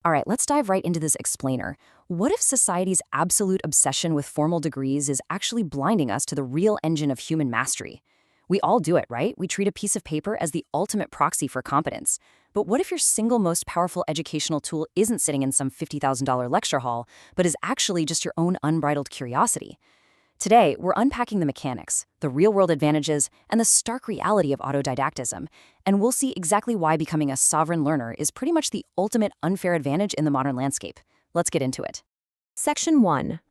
All right, let's dive right into this explainer. What if society's absolute obsession with formal degrees is actually blinding us to the real engine of human mastery? We all do it, right? We treat a piece of paper as the ultimate proxy for competence. But what if your single most powerful educational tool isn't sitting in some $50,000 lecture hall, but is actually just your own unbridled curiosity? Today, we're unpacking the mechanics, the real-world advantages, and the stark reality of autodidactism, and we'll see exactly why becoming a sovereign learner is pretty much the ultimate unfair advantage in the modern landscape. Let's get into it. Section 1.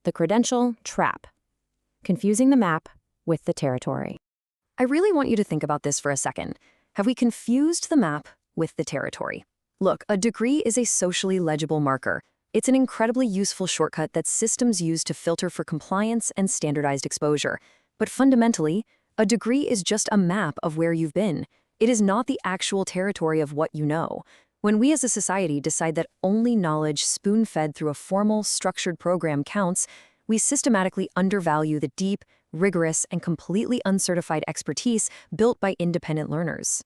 The Credential Trap. Confusing the map with the territory. I really want you to think about this for a second. Have we confused the map with the territory? Look, a degree is a socially legible marker. It's an incredibly useful shortcut that systems use to filter for compliance and standardized exposure. But fundamentally, a degree is just a map of where you've been. It is not the actual territory of what you know. When we as a society decide that only knowledge spoon-fed through a formal, structured program counts, we systematically undervalue the deep, rigorous, and completely uncertified expertise built by independent learners.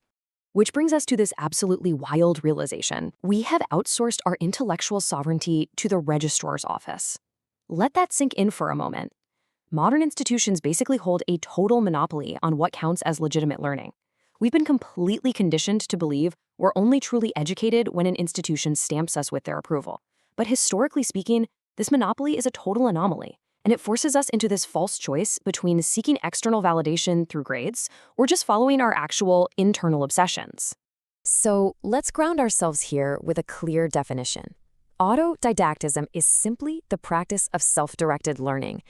Which brings us to this absolutely wild realization. We have outsourced our intellectual sovereignty to the registrar's office. Let that sink in for a moment. Modern institutions basically hold a total monopoly on what counts as legitimate learning. We've been completely conditioned to believe we're only truly educated when an institution stamps us with their approval. But historically speaking, this monopoly is a total anomaly, and it forces us into this false choice between seeking external validation through grades or just following our actual internal obsessions. So let's ground ourselves here with a clear definition. Autodidactism is simply the practice of self-directed learning.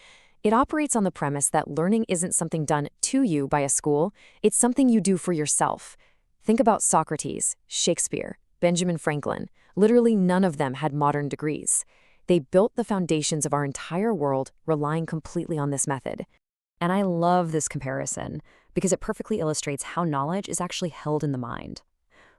It operates on the premise that learning isn't something done to you by a school, it's something you do for yourself. Think about Socrates, Shakespeare, Benjamin Franklin. Literally none of them had modern degrees. They built the foundations of our entire world relying completely on this method. And I love this comparison because it perfectly illustrates how knowledge is actually held in the mind.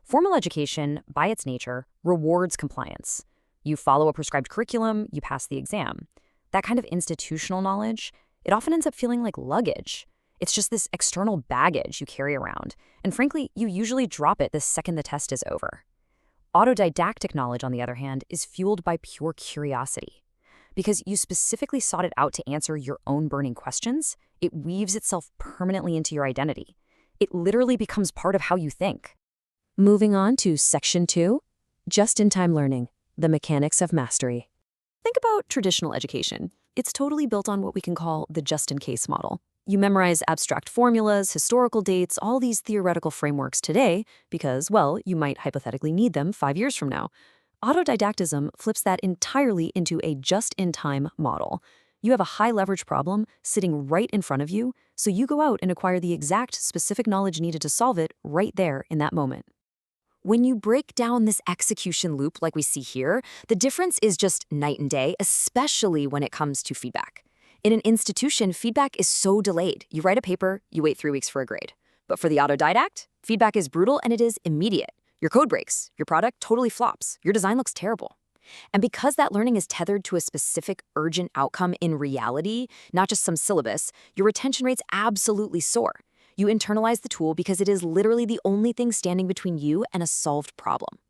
Formal education, by its nature, rewards compliance. You follow a prescribed curriculum, you pass the exam. That kind of institutional knowledge, it often ends up feeling like luggage. It's just this external baggage you carry around, and frankly, you usually drop it the second the test is over. Autodidactic knowledge, on the other hand, is fueled by pure curiosity. Because you specifically sought it out to answer your own burning questions, it weaves itself permanently into your identity. It literally becomes part of how you think. Moving on to Section 2, Just-in-Time Learning, the Mechanics of Mastery. Think about traditional education. It's totally built on what we can call the just-in-case model. You memorize abstract formulas, historical dates, all these theoretical frameworks today because, well, you might hypothetically need them 5 years from now. Autodidactism flips that entirely into a just-in-time model. You have a high-leverage problem sitting right in front of you, so you go out and acquire the exact specific knowledge needed to solve it right there in that moment. When you break down this execution loop like we see here, the difference is just night and day, especially when it comes to feedback. In an institution, feedback is so delayed. You write a paper, you wait 3 weeks for a grade. But for the autodidact, feedback is brutal and it is immediate. Your code breaks, your product totally flops, your design looks terrible. And because that learning is tethered to a specific urgent outcome in reality, not just some syllabus, your retention rates absolutely soar. You internalize the tool because it is literally the only thing standing between you and a solved problem.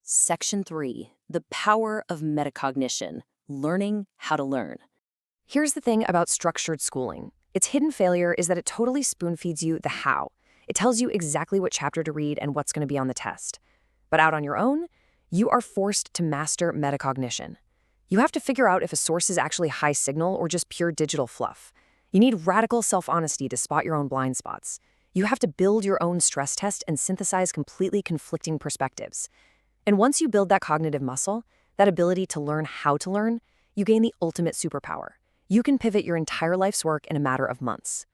Section 3. The power of metacognition. Learning how to learn. Here's the thing about structured schooling. Its hidden failure is that it totally spoon-feeds you the how. It tells you exactly what chapter to read and what's going to be on the test. But out on your own, you are forced to master metacognition. You have to figure out if a source is actually high signal or just pure digital fluff. You need radical self-honesty to spot your own blind spots. You have to build your own stress test and synthesize completely conflicting perspectives. And once you build that cognitive muscle, that ability to learn how to learn, you gain the ultimate superpower. You can pivot your entire life's work in a matter of months.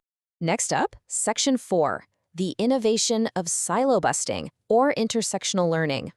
Next up, Section 4, the innovation of silo busting or intersectional learning.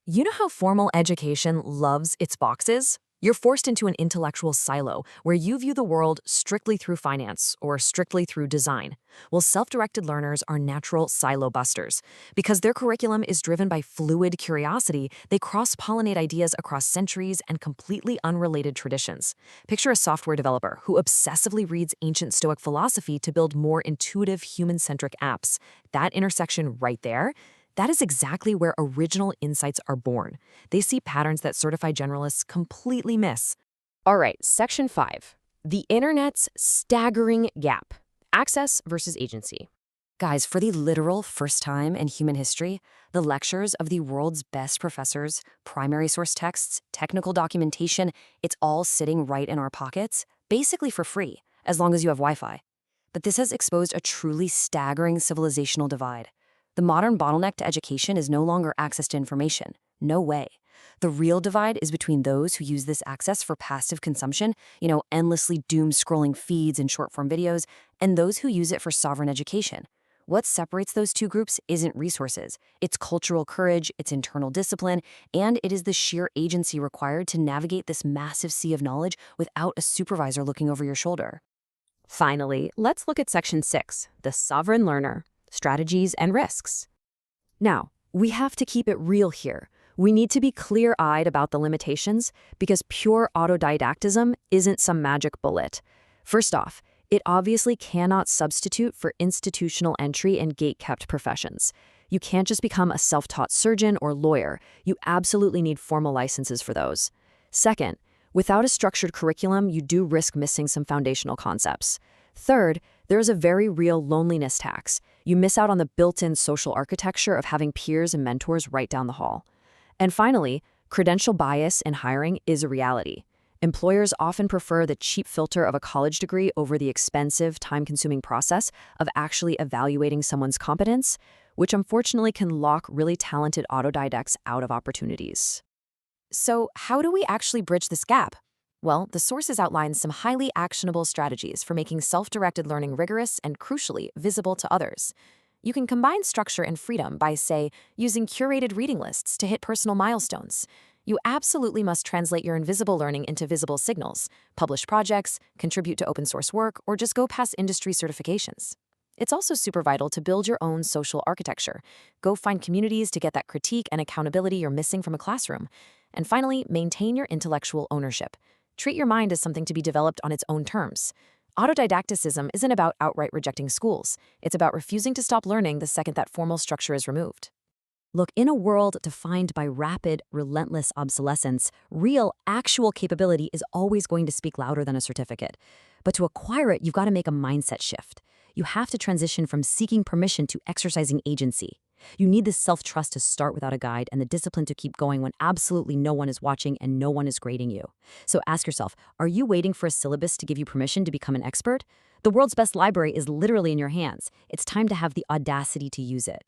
You know how formal education loves its boxes? You're forced into an intellectual silo where you view the world strictly through finance or strictly through design. Well, self-directed learners are natural silo busters. Because their curriculum is driven by fluid curiosity, they cross-pollinate ideas across centuries and completely unrelated traditions. Picture a software developer who obsessively reads ancient Stoic philosophy to build more intuitive, human-centric apps. That intersection right there, That is exactly where original insights are born. They see patterns that certified generalists completely miss. All right, Section 5. The Internet's staggering gap. Access versus agency. Guys, for the literal first time in human history, the lectures of the world's best professors, primary source texts, technical documentation, it's all sitting right in our pockets, basically for free, as long as you have Wi-Fi. But this has exposed a truly staggering civilizational divide. The modern bottleneck to education is no longer access to information. No way. The real divide is between those who use this access for passive consumption, endlessly doom-scrolling feeds and short-form videos, and those who use it for sovereign education. What separates those two groups isn't resources. It's cultural courage, it's internal discipline, and it is the sheer agency required to navigate this massive sea of knowledge without a supervisor looking over your shoulder. Finally, let's look at Section 6, the sovereign learner, strategies and risks. Now, we have to keep it real here. We need to be clear-eyed about the limitations because pure autodidactism isn't some magic bullet. First off, it obviously cannot substitute for institutional entry and gate-kept professions. You can't just become a self-taught surgeon or lawyer. You absolutely need formal licenses for those. Second, without a structured curriculum, you do risk missing some foundational concepts. Third, there is a very real loneliness tax. You miss out on the built-in social architecture of having peers and mentors right down the hall. And finally, credential bias in hiring is a reality. Employers often prefer the cheap filter of a college degree over the expensive, time-consuming process of actually evaluating someone's competence, which unfortunately can lock really talented autodidacts out of opportunities. So, how do we actually bridge this gap? Well, the sources outline some highly actionable strategies for making self-directed learning rigorous and, crucially, visible to others. You can combine structure and freedom by, say, using curated reading lists to hit personal milestones. You absolutely must translate your invisible learning into visible signals, publish projects, contribute to open source work, or just go past industry certifications. It's also super vital to build your own social architecture. Go find communities to get that critique and accountability you're missing from a classroom. And finally, maintain your intellectual ownership. Treat your mind as something to be developed on its own terms. Autodidacticism isn't about outright rejecting schools. It's about refusing to stop learning the second that formal structure is removed. Look, in a world defined by rapid, relentless obsolescence, real, actual capability is always going to speak louder than a certificate. But to acquire it, you've got to make a mindset shift. You have to transition from seeking permission to exercising agency. You need the self-trust to start without a guide and the discipline to keep going when absolutely no one is watching and no one is grading you. So ask yourself, are you waiting for a syllabus to give you permission to become an expert? The world's best library is literally in your hands. It's time to have the audacity to use it.